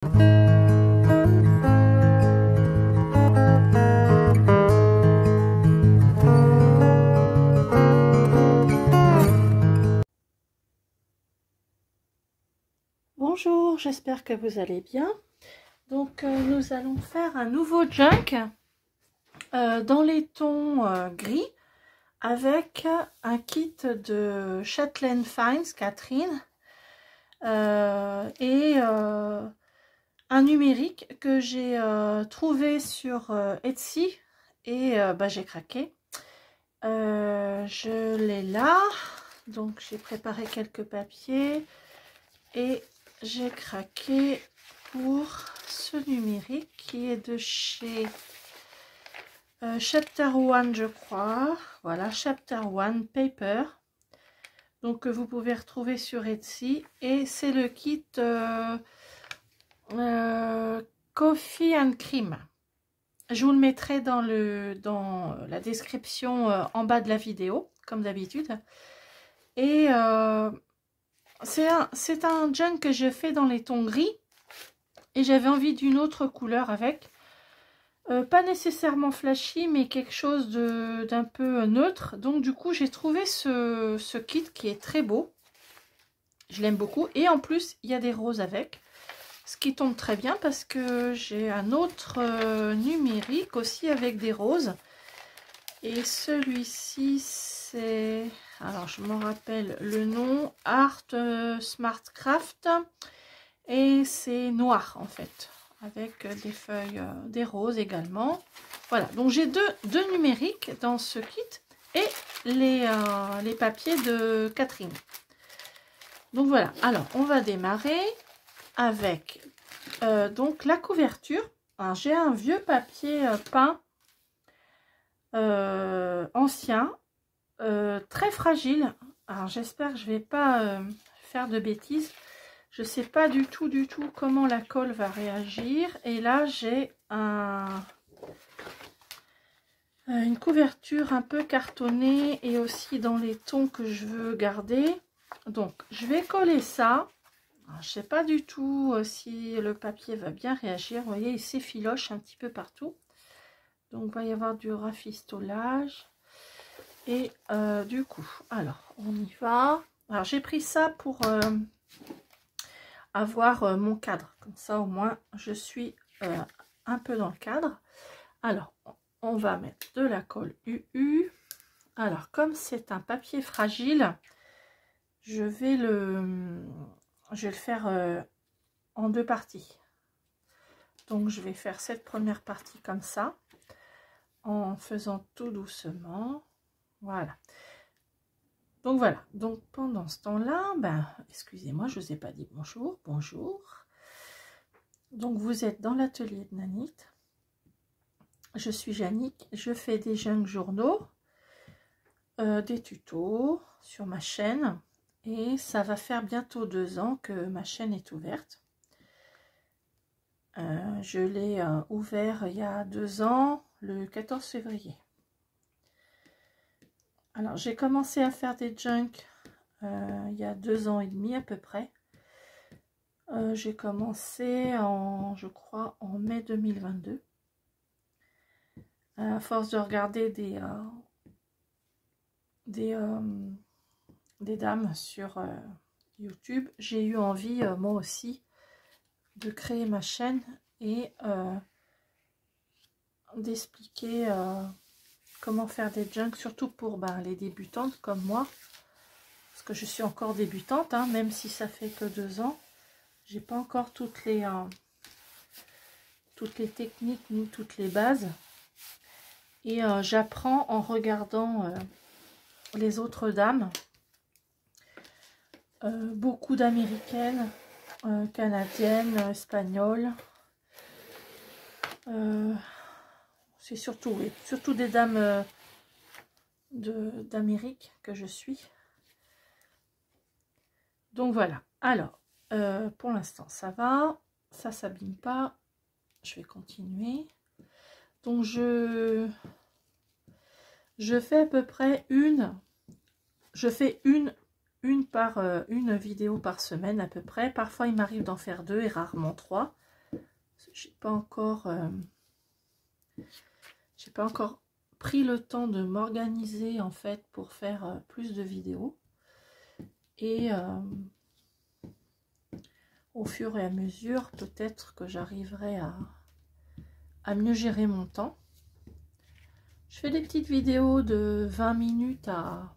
Bonjour, j'espère que vous allez bien. Donc nous allons faire un nouveau junk dans les tons gris avec un kit de Chatelaine Finds Catherine et un numérique que j'ai trouvé sur Etsy et j'ai craqué. Je l'ai là, donc j'ai préparé quelques papiers et j'ai craqué pour ce numérique qui est de chez Chapter One, je crois. Voilà, Chapter One Paper. Donc vous pouvez retrouver sur Etsy. Et c'est le kit Coffee and Cream. Je vous le mettrai dans la description en bas de la vidéo, comme d'habitude. Et c'est un junk que je fais dans les tons gris. Et j'avais envie d'une autre couleur avec. Pas nécessairement flashy, mais quelque chose d'un peu neutre. Donc du coup, j'ai trouvé ce kit qui est très beau. Je l'aime beaucoup. Et en plus, il y a des roses avec. Ce qui tombe très bien parce que j'ai un autre numérique aussi avec des roses. Et celui-ci, c'est... Alors, je m'en rappelle le nom. Art Smart Craft. Et c'est noir en fait. Avec des feuilles, des roses également. Voilà, donc j'ai deux numériques dans ce kit et les papiers de Catherine. Donc voilà, alors on va démarrer avec donc la couverture. J'ai un vieux papier peint ancien, très fragile. Alors j'espère que je vais pas faire de bêtises. Je ne sais pas du tout comment la colle va réagir. Et là, j'ai une couverture un peu cartonnée et aussi dans les tons que je veux garder. Donc, je vais coller ça. Alors, je ne sais pas du tout si le papier va bien réagir. Vous voyez, il s'effiloche un petit peu partout. Donc, il va y avoir du rafistolage. Et du coup, alors, on y va. Alors, j'ai pris ça pour... avoir mon cadre, comme ça au moins je suis un peu dans le cadre. Alors on va mettre de la colle UU. Alors comme c'est un papier fragile, je vais le faire en deux parties. Donc je vais faire cette première partie comme ça en faisant tout doucement. Voilà. Donc voilà, donc pendant ce temps-là, excusez-moi, je ne vous ai pas dit bonjour, bonjour. Donc vous êtes dans l'atelier de Nanit. Je suis Jannick, je fais des junk journaux, des tutos sur ma chaîne. Et ça va faire bientôt 2 ans que ma chaîne est ouverte. Je l'ai ouvert il y a 2 ans, le 14 février. Alors j'ai commencé à faire des junk il y a 2 ans et demi à peu près. J'ai commencé je crois en mai 2022. À force de regarder des dames sur YouTube, j'ai eu envie moi aussi de créer ma chaîne et d'expliquer comment faire des junks, surtout pour les débutantes comme moi, parce que je suis encore débutante, hein, même si ça fait que 2 ans. J'ai pas encore toutes les techniques ni toutes les bases. Et j'apprends en regardant les autres dames. Beaucoup d'américaines, canadiennes, espagnoles. C'est surtout des dames d'Amérique que je suis. Donc voilà. Alors, pour l'instant, ça va. Ça s'abîme pas. Je vais continuer. Donc, je fais à peu près une vidéo par semaine à peu près. Parfois, il m'arrive d'en faire 2 et rarement 3. j'ai pas encore pris le temps de m'organiser en fait pour faire plus de vidéos. Et au fur et à mesure, peut-être que j'arriverai à mieux gérer mon temps. Je fais des petites vidéos de 20 minutes à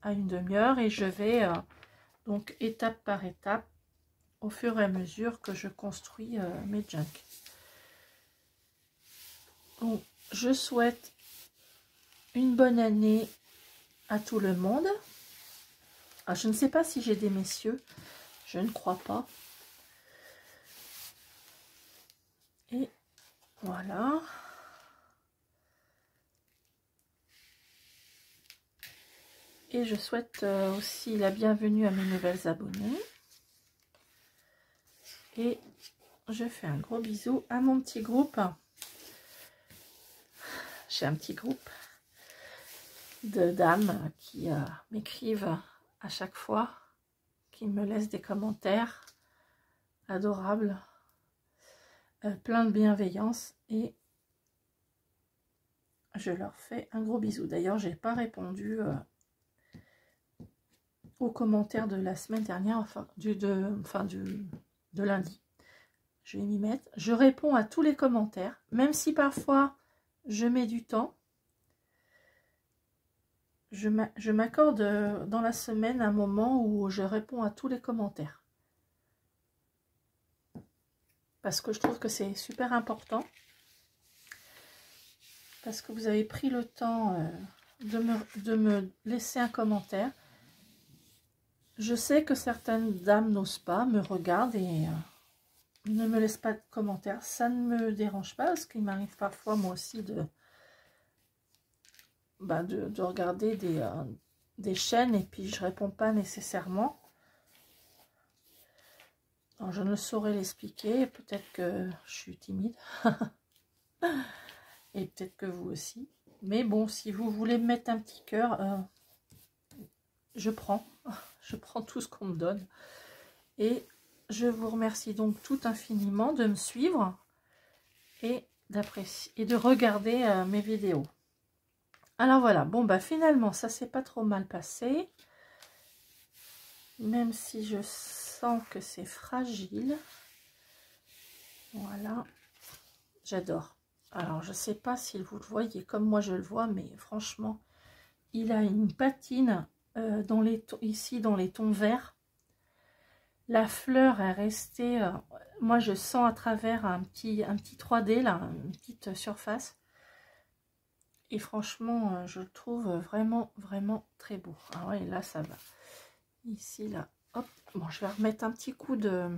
une demi-heure et je vais donc étape par étape au fur et à mesure que je construis mes junks. Donc, je souhaite une bonne année à tout le monde. Ah, je ne sais pas si j'ai des messieurs, je ne crois pas. Et voilà. Et je souhaite aussi la bienvenue à mes nouvelles abonnées. Et je fais un gros bisou à mon petit groupe. J'ai un petit groupe de dames qui m'écrivent à chaque fois, qui me laissent des commentaires adorables, plein de bienveillance, et je leur fais un gros bisou. D'ailleurs, j'ai pas répondu aux commentaires de la semaine dernière, enfin de lundi. Je vais m'y mettre. Je réponds à tous les commentaires, même si parfois je mets du temps. Je m'accorde dans la semaine un moment où je réponds à tous les commentaires. Parce que je trouve que c'est super important. Parce que vous avez pris le temps de me laisser un commentaire. Je sais que certaines dames n'osent pas, me regardent et ne me laissent pas de commentaires. Ça ne me dérange pas parce qu'il m'arrive parfois moi aussi de regarder des chaînes et puis je réponds pas nécessairement. Alors, je ne saurais l'expliquer, peut-être que je suis timide et peut-être que vous aussi, mais bon, si vous voulez me mettre un petit cœur, je prends tout ce qu'on me donne. Et je vous remercie donc tout infiniment de me suivre et d'apprécier et de regarder mes vidéos. Alors voilà, bon bah finalement ça s'est pas trop mal passé, même si je sens que c'est fragile. Voilà, j'adore. Alors je sais pas si vous le voyez comme moi je le vois, mais franchement il a une patine ici dans les tons verts. La fleur est restée, moi je sens à travers un petit 3D là, une petite surface. Et franchement, je le trouve vraiment, vraiment très beau. Ah ouais, là, ça va. Ici, là, hop. Bon, je vais remettre un petit coup de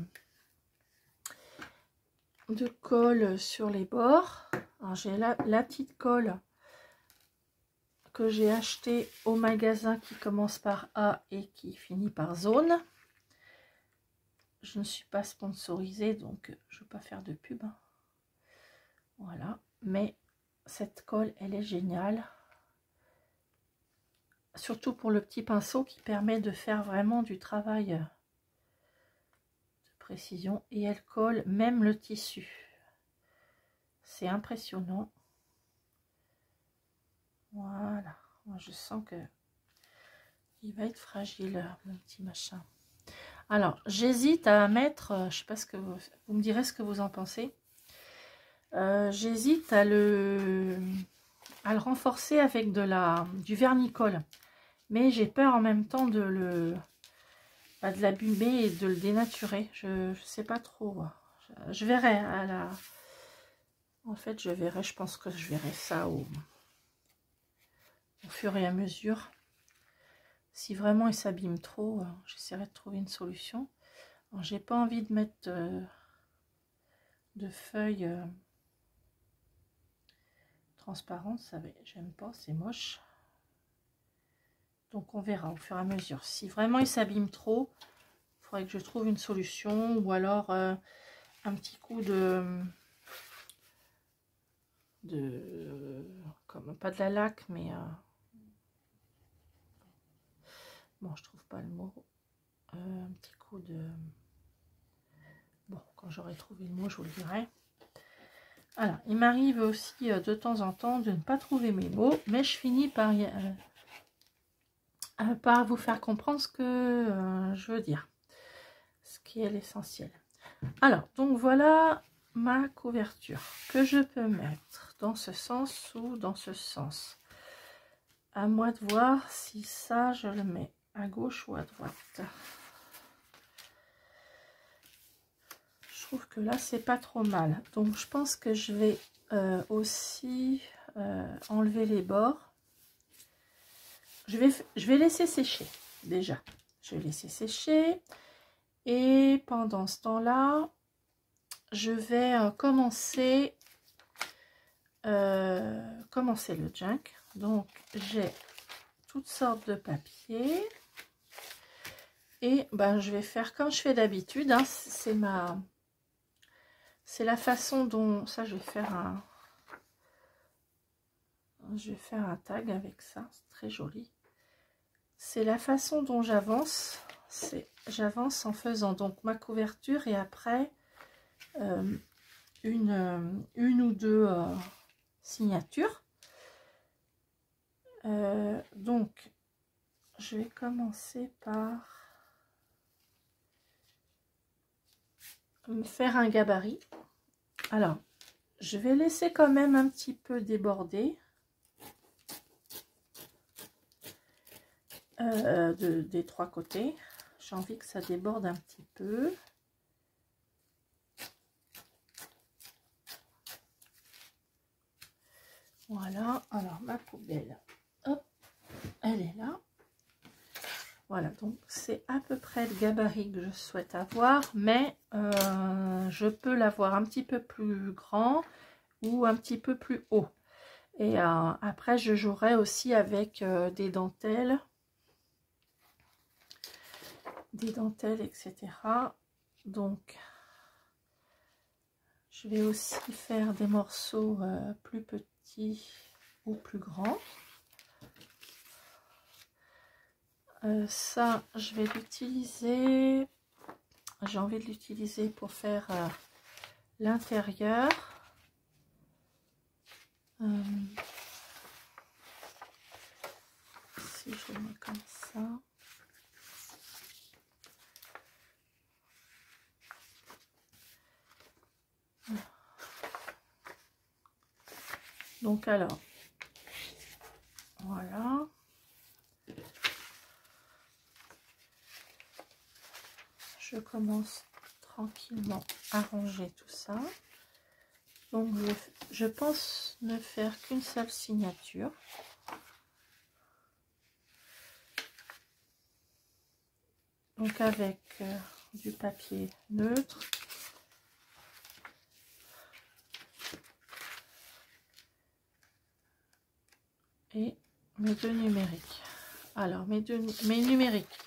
colle sur les bords. Alors, j'ai la petite colle que j'ai achetée au magasin qui commence par A et qui finit par zone. Je ne suis pas sponsorisée, donc je ne veux pas faire de pub. Voilà. Mais cette colle, elle est géniale. Surtout pour le petit pinceau qui permet de faire vraiment du travail de précision. Et elle colle même le tissu. C'est impressionnant. Voilà. Moi, je sens que il va être fragile, mon petit machin. Alors, j'hésite à mettre, je sais pas ce que vous me direz ce que vous en pensez. J'hésite à le renforcer avec du vernis-colle. Mais j'ai peur en même temps de l'abîmer et de le dénaturer. Je sais pas trop. Je verrai en fait, je verrai. Je pense que je verrai ça au fur et à mesure. Si vraiment il s'abîme trop, j'essaierai de trouver une solution. J'ai pas envie de mettre de feuilles transparentes. J'aime pas, c'est moche. Donc on verra au fur et à mesure. Si vraiment il s'abîme trop, il faudrait que je trouve une solution, ou alors un petit coup comme pas de la laque, mais bon, je trouve pas le mot. Un petit coup de... Bon, quand j'aurai trouvé le mot, je vous le dirai. Alors, il m'arrive aussi de temps en temps de ne pas trouver mes mots, mais je finis par vous faire comprendre ce que je veux dire, ce qui est l'essentiel. Alors, donc voilà ma couverture que je peux mettre dans ce sens ou dans ce sens. À moi de voir si ça, je le mets à gauche ou à droite. Je trouve que là, c'est pas trop mal. Donc, je pense que je vais aussi enlever les bords. Je vais laisser sécher déjà. Je vais laisser sécher. Et pendant ce temps-là, je vais commencer le junk. Donc, j'ai toutes sortes de papiers. Et ben, je vais faire comme je fais d'habitude. Hein, c'est la façon dont... Ça, je vais faire un tag avec ça. C'est très joli. C'est la façon dont j'avance. J'avance en faisant donc ma couverture et après une ou deux signatures. Donc, je vais commencer par me faire un gabarit. Alors, je vais laisser quand même un petit peu déborder des trois côtés. J'ai envie que ça déborde un petit peu. Voilà, alors ma poubelle, hop, elle est là. Voilà, donc c'est à peu près le gabarit que je souhaite avoir, mais je peux l'avoir un petit peu plus grand ou un petit peu plus haut. Et après, je jouerai aussi avec des dentelles, etc. Donc, je vais aussi faire des morceaux plus petits ou plus grands. Ça, je vais l'utiliser. J'ai envie de l'utiliser pour faire l'intérieur. Si je le mets comme ça. Donc alors, voilà. Je commence tranquillement à ranger tout ça. Donc je pense ne faire qu'une seule signature. Donc avec du papier neutre. Et mes deux numériques. Alors mes numériques.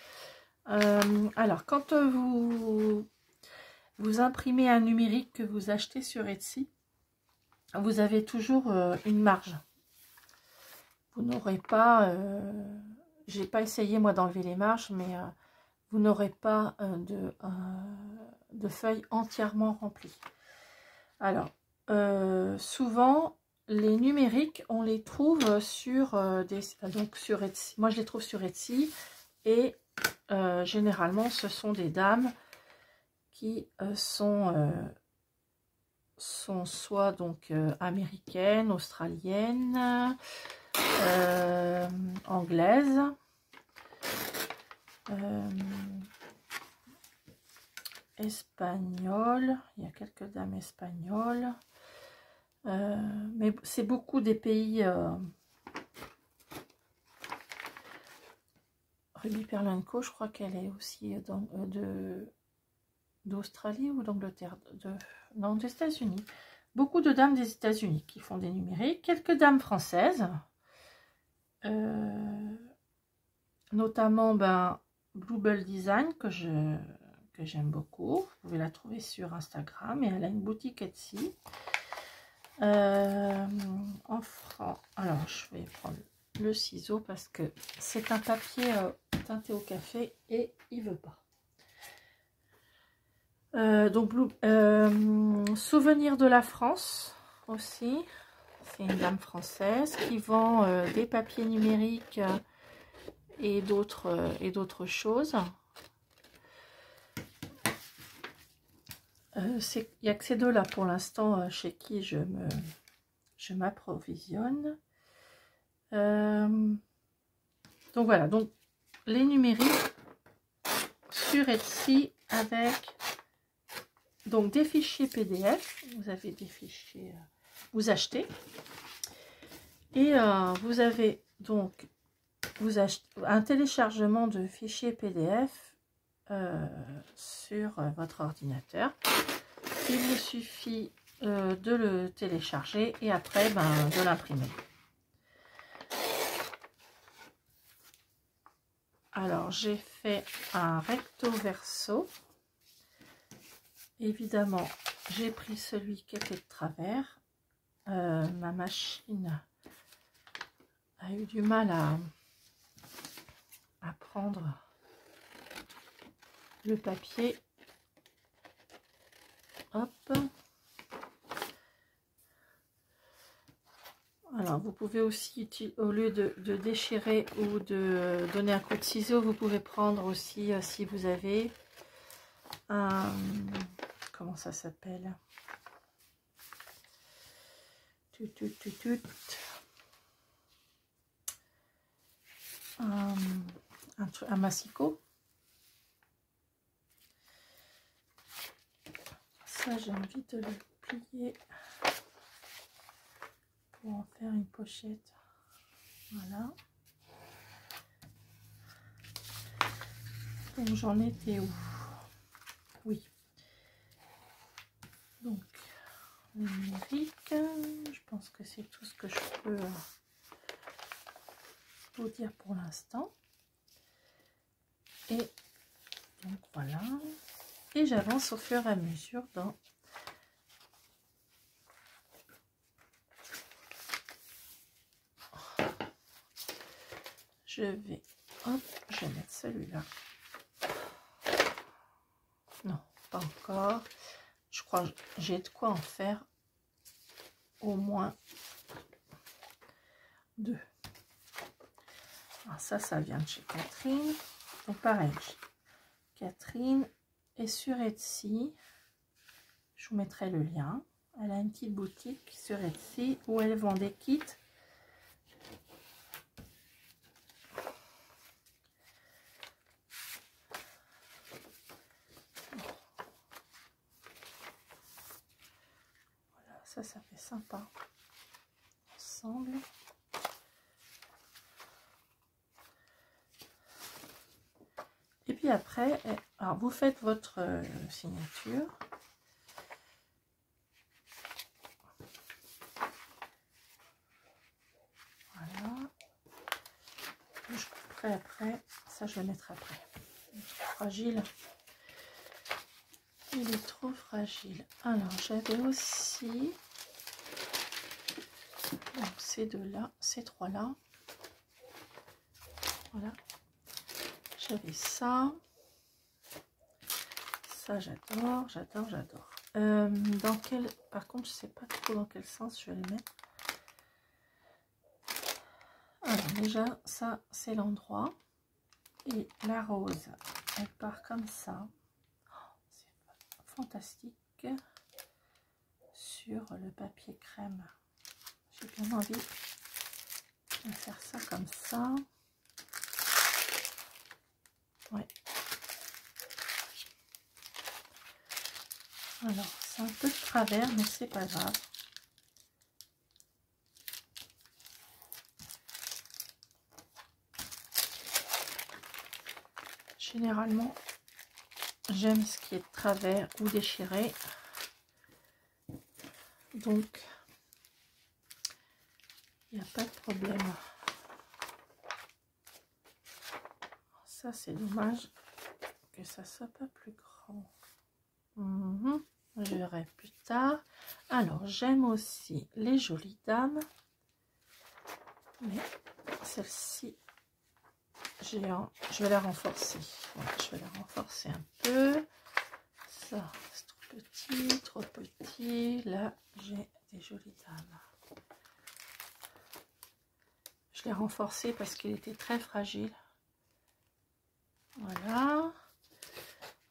Alors quand vous imprimez un numérique que vous achetez sur Etsy, vous avez toujours une marge. Vous n'aurez pas, j'ai pas essayé moi d'enlever les marges, mais vous n'aurez pas de feuilles entièrement remplies. Alors, souvent, les numériques, on les trouve sur donc sur Etsy. Moi, je les trouve sur Etsy et généralement, ce sont des dames qui sont soit donc américaines, australiennes, anglaises, espagnoles. Il y a quelques dames espagnoles, mais c'est beaucoup des pays. Ruby Perlenco, je crois qu'elle est aussi d'Australie ou d'Angleterre, non, des États-Unis. Beaucoup de dames des États-Unis qui font des numériques, quelques dames françaises, notamment Bluebell Design que j'aime beaucoup. Vous pouvez la trouver sur Instagram et elle a une boutique Etsy. En franc, alors je vais prendre le ciseau parce que c'est un papier teinté au café et il veut pas. Donc souvenir de la France, aussi. C'est une dame française qui vend des papiers numériques et d'autres choses. Il n'y a que ces deux-là pour l'instant chez qui je m'approvisionne. Donc voilà, donc les numériques sur Etsy avec donc des fichiers PDF. Vous avez des fichiers, vous achetez. Et vous avez donc un téléchargement de fichiers PDF sur votre ordinateur. Il vous suffit de le télécharger et après de l'imprimer. Alors j'ai fait un recto verso. Évidemment j'ai pris celui qui était de travers. Ma machine a eu du mal à prendre le papier. Hop. Alors vous pouvez aussi, au lieu de déchirer ou de donner un coup de ciseau, vous pouvez prendre aussi, si vous avez un, comment ça s'appelle, un massicot. Ça j'ai envie de le plier pour en faire une pochette. Voilà. Donc j'en étais où? Oui. Donc le numérique, je pense que c'est tout ce que je peux vous dire pour l'instant. Et donc voilà. Et j'avance au fur et à mesure dans je vais mettre celui-là. Non, pas encore. Je crois que j'ai de quoi en faire au moins 2. Alors ça vient de chez Catherine. Donc pareil, Catherine est sur Etsy. Je vous mettrai le lien. Elle a une petite boutique sur Etsy où elle vend des kits. Voilà, ça fait sympa ensemble. Et puis après, alors vous faites votre signature. Voilà. Je couperai après. Ça, je vais mettre après. Il est trop fragile. Il est trop fragile. Alors, j'avais aussi donc, ces deux-là, ces trois-là. Voilà. J'avais ça. Ça, j'adore, j'adore, j'adore. Dans quel... Par contre, je sais pas trop dans quel sens je vais le mettre. Alors, déjà, ça, c'est l'endroit. Et la rose, elle part comme ça. Oh, c'est fantastique. Sur le papier crème. J'ai bien envie de faire ça comme ça. Ouais. Alors, c'est un peu de travers, mais c'est pas grave. Généralement, j'aime ce qui est de travers ou déchiré. Donc, il n'y a pas de problème. Ça, c'est dommage que ça soit pas plus grand. Je verrai plus tard. Alors, j'aime aussi les jolies dames. Mais celle-ci, je vais la renforcer. Voilà, je vais la renforcer un peu. Ça, c'est trop petit, trop petit. Là, j'ai des jolies dames. Je l'ai renforcé parce qu'il était très fragile. Voilà.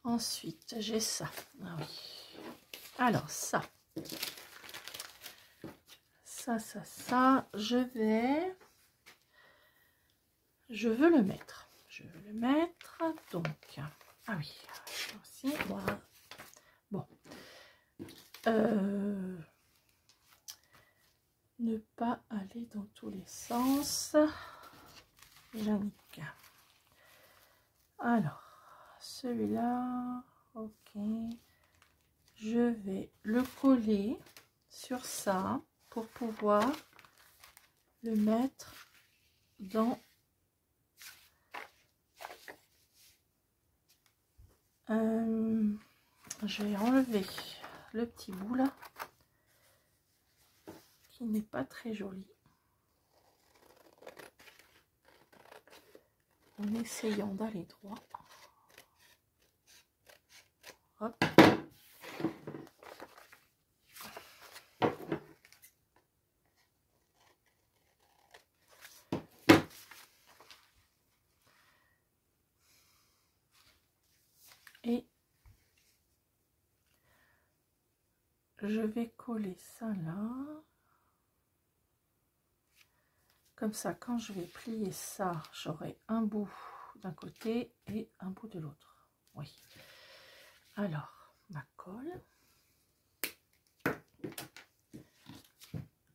Ensuite, j'ai ça. Ah oui. Alors, ça, je veux le mettre. Je veux le mettre. Donc, ah oui, aussi, voilà. Bon. Ne pas aller dans tous les sens. Jannick. Alors, celui-là, ok. Je vais le coller sur ça pour pouvoir le mettre dans je vais enlever le petit bout là qui n'est pas très joli en essayant d'aller droit. Hop. Et je vais coller ça là. Comme ça, quand je vais plier ça, j'aurai un bout d'un côté et un bout de l'autre. Oui. Alors, ma colle.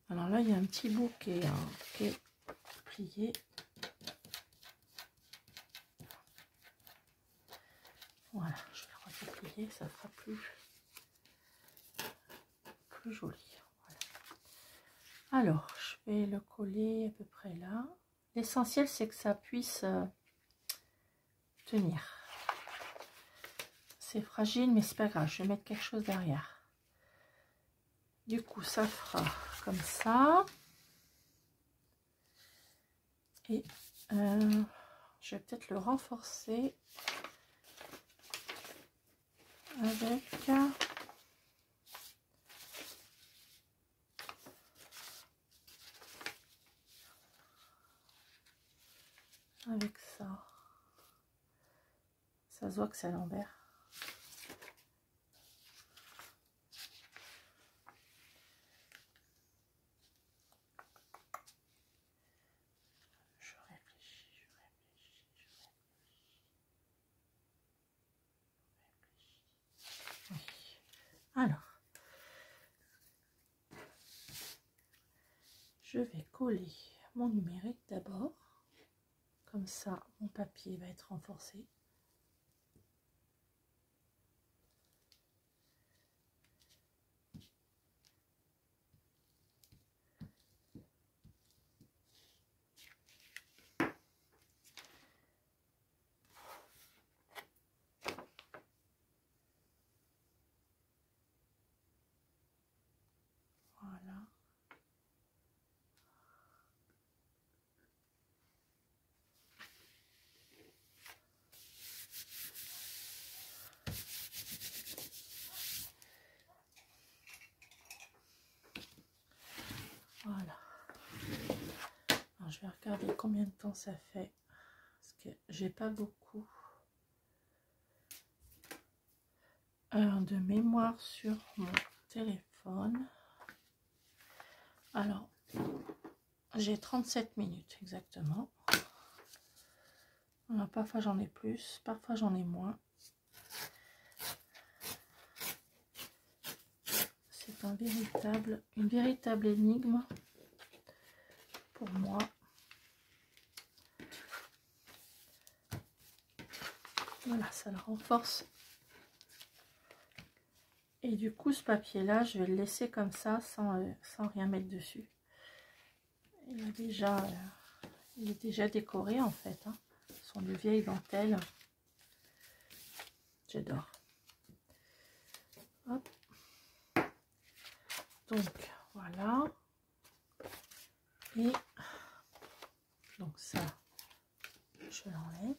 Alors là, il y a un petit bout qui est plié. Voilà, je vais le replier, ça fera plus joli. Voilà. Alors, je vais le coller à peu près là. L'essentiel, c'est que ça puisse tenir. C'est fragile, mais c'est pas grave. Je vais mettre quelque chose derrière. Du coup, ça fera comme ça. Et je vais peut-être le renforcer avec ça. Ça se voit que c'est à l'envers. Je réfléchis. Oui. Alors, je vais coller mon numérique d'abord. Comme ça, mon papier va être renforcé. Voilà. Voilà. Alors, je vais regarder combien de temps ça fait. Parce que j'ai pas beaucoup de mémoire sur mon téléphone. Alors, j'ai 37 minutes exactement. Alors, parfois j'en ai plus, parfois j'en ai moins. C'est une véritable énigme pour moi. Voilà, ça le renforce. Et du coup, ce papier-là, je vais le laisser comme ça, sans rien mettre dessus. Il est déjà décoré en fait. Hein. Ce sont de vieilles dentelles. J'adore. Hop. Donc, voilà. Et donc ça, je l'enlève.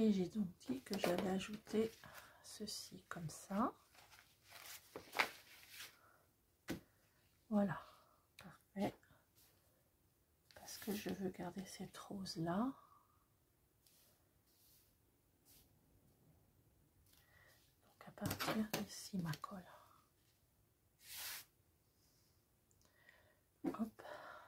Et j'ai donc dit que j'allais ajouter ceci comme ça. Voilà, parfait. Parce que je veux garder cette rose là. Donc à partir d'ici ma colle. Hop.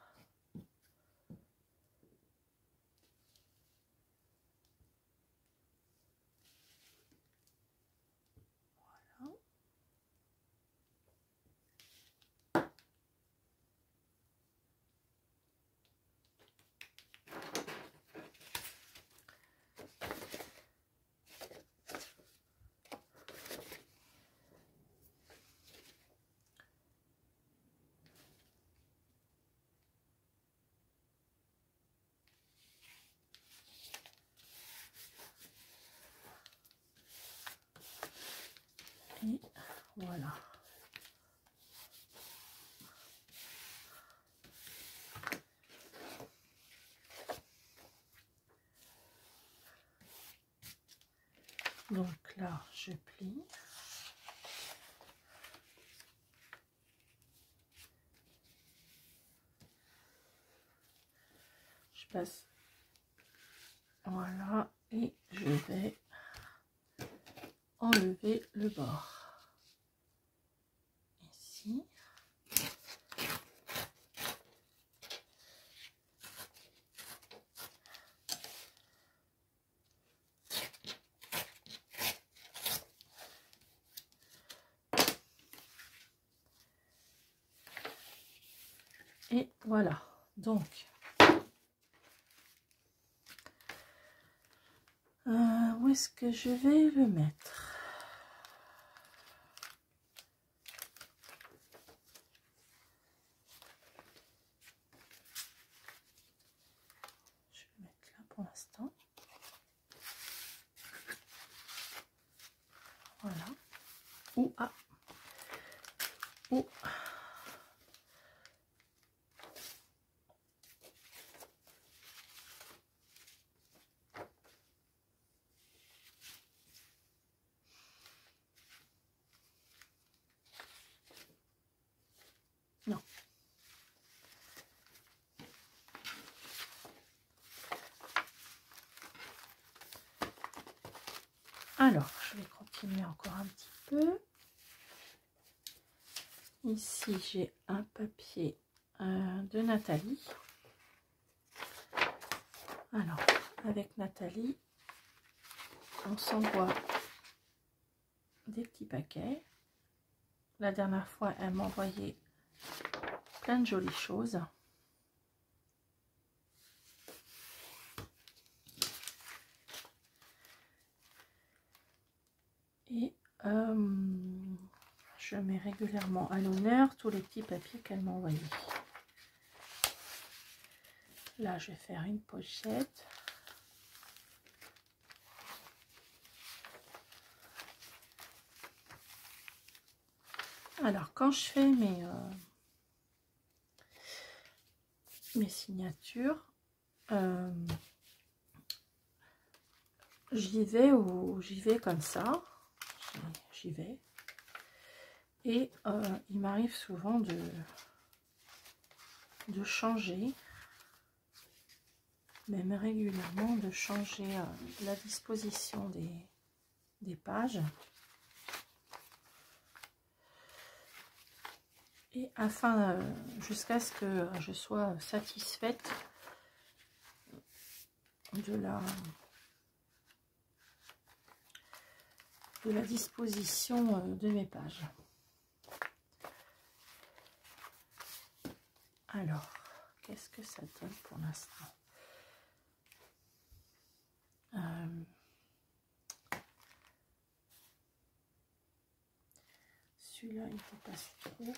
Voilà. Et voilà. Donc là, je plie. Je passe. Voilà. Et je vais enlever le bord. Ici. Et voilà. Donc, où est-ce que je vais le mettre? Je vais le mettre là pour l'instant. Voilà. Ou ah. Ou. Non. Alors, je vais continuer encore un petit peu. Ici, j'ai un papier de Nathalie. Alors, avec Nathalie, on s'envoie des petits paquets. La dernière fois, elle m'a envoyé plein de jolies choses. Et je mets régulièrement à l'honneur tous les petits papiers qu'elle m'a envoyés. Là, je vais faire une pochette. Alors, quand je fais mes signatures, j'y vais comme ça. J'y vais. Et il m'arrive souvent de changer, même régulièrement, de changer la disposition des pages. Et afin, jusqu'à ce que je sois satisfaite de la disposition de mes pages. Alors, qu'est-ce que ça donne pour l'instant? Celui-là, il dépasse trop.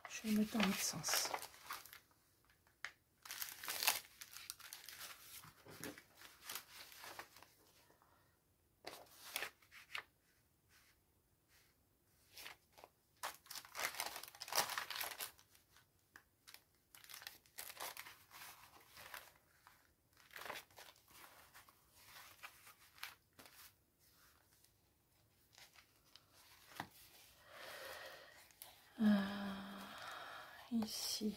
Je vais le mettre dans l'autre sens. ici.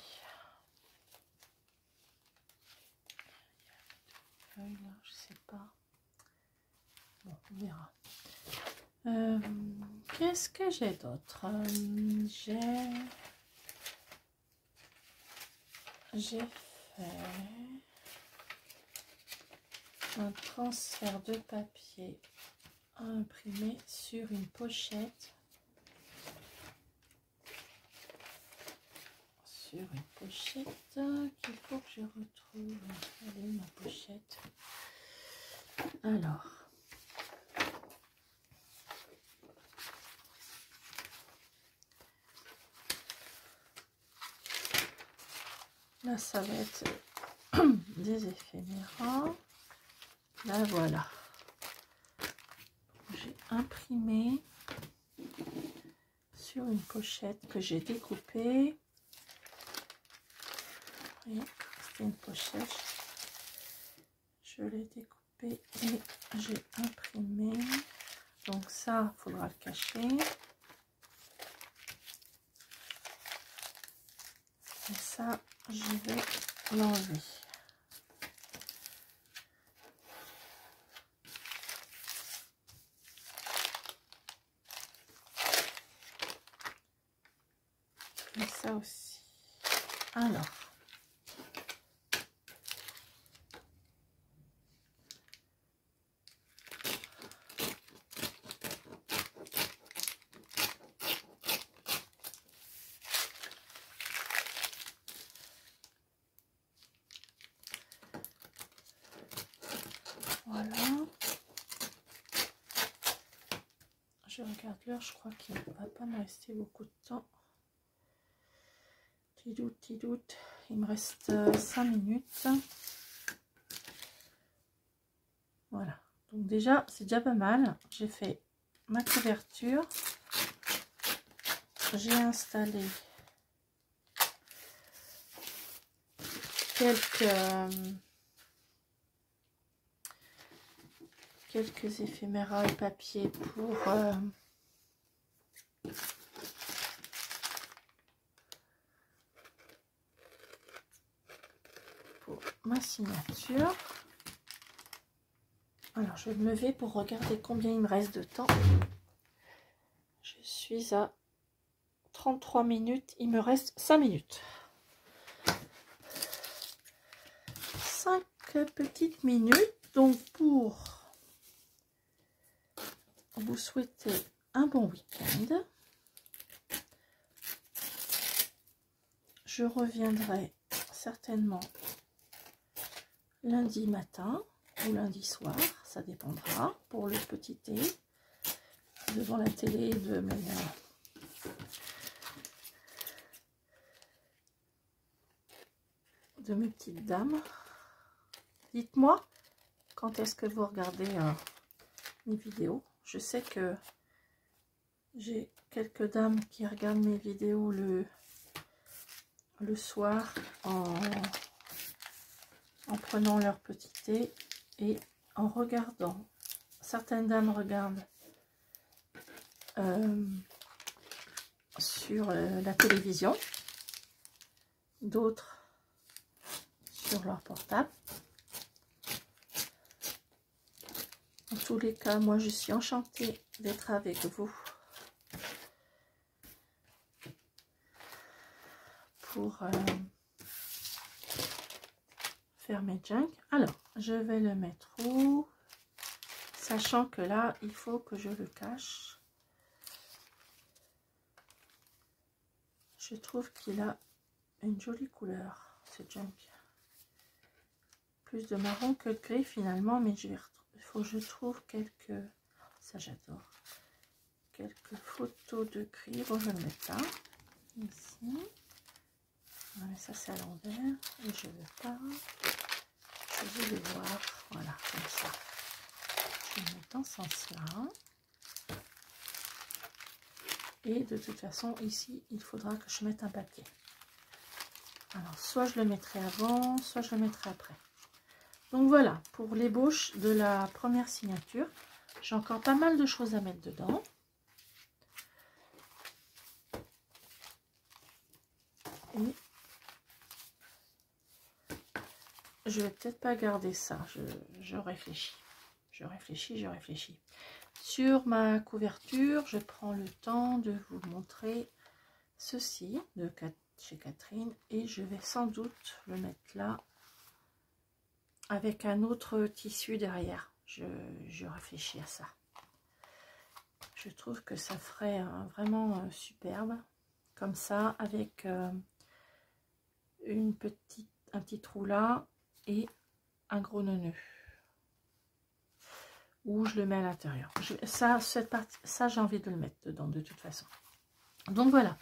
Là, je sais pas. Bon, on verra. Qu'est-ce que j'ai d'autre? J'ai fait un transfert de papier à imprimer sur une pochette. Une pochette qu'il faut que je retrouve. Elle est ma pochette. Alors, là ça va être des éphéméras. Là voilà, j'ai imprimé sur une pochette que j'ai découpée. C'était une pochette, je l'ai découpée et j'ai imprimé. Donc ça, il faudra le cacher. Et ça, je vais l'enlever. Et ça aussi. Alors. Voilà. Je regarde l'heure, je crois qu'il ne va pas me rester beaucoup de temps. Petit doute, il me reste 5 minutes. Voilà, donc déjà, c'est déjà pas mal. J'ai fait ma couverture. J'ai installé quelques éphéméras et papier pour ma signature. Alors, je vais me lever pour regarder combien il me reste de temps. Je suis à 33 minutes. Il me reste 5 minutes. 5 petites minutes. Donc, pour vous souhaiter un bon week-end, je reviendrai certainement lundi matin ou lundi soir, ça dépendra, pour le petit thé devant la télé de mes petites dames. Dites-moi quand est-ce que vous regardez mes vidéos. Je sais que j'ai quelques dames qui regardent mes vidéos le soir en prenant leur petit thé et en regardant. Certaines dames regardent sur la télévision, d'autres sur leur portable. En tous les cas, moi je suis enchantée d'être avec vous pour faire mes junk. Alors, je vais le mettre où? Sachant que là, il faut que je le cache. Je trouve qu'il a une jolie couleur, ce junk. Plus de marron que de gris finalement, mais il faut que je trouve quelques... Ça j'adore. Quelques photos de gris. Bon, je vais le mettre là. Ici. Ouais, ça c'est à l'envers. Et je veux pas. Je veux le voir. Voilà, comme ça. Je vais le mettre dans ce sens-là. Et de toute façon, ici, il faudra que je mette un papier. Alors, soit je le mettrai avant, soit je le mettrai après. Donc voilà, pour l'ébauche de la première signature. J'ai encore pas mal de choses à mettre dedans. Et je vais peut-être pas garder ça. Je réfléchis. Je réfléchis. Sur ma couverture, je prends le temps de vous montrer ceci de chez Catherine. Et je vais sans doute le mettre là. Avec un autre tissu derrière. Je réfléchis à ça. Je trouve que ça ferait vraiment superbe. Comme ça, avec un petit trou là et un gros nœud. Ou je le mets à l'intérieur. Ça j'ai envie de le mettre dedans de toute façon. Donc voilà.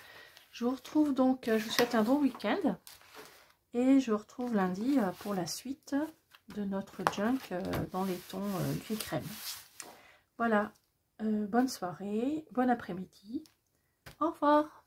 Je vous retrouve donc, je vous souhaite un bon week-end. Et je vous retrouve lundi pour la suite de notre junk dans les tons gris crème. Voilà, bonne soirée, bon après-midi, au revoir.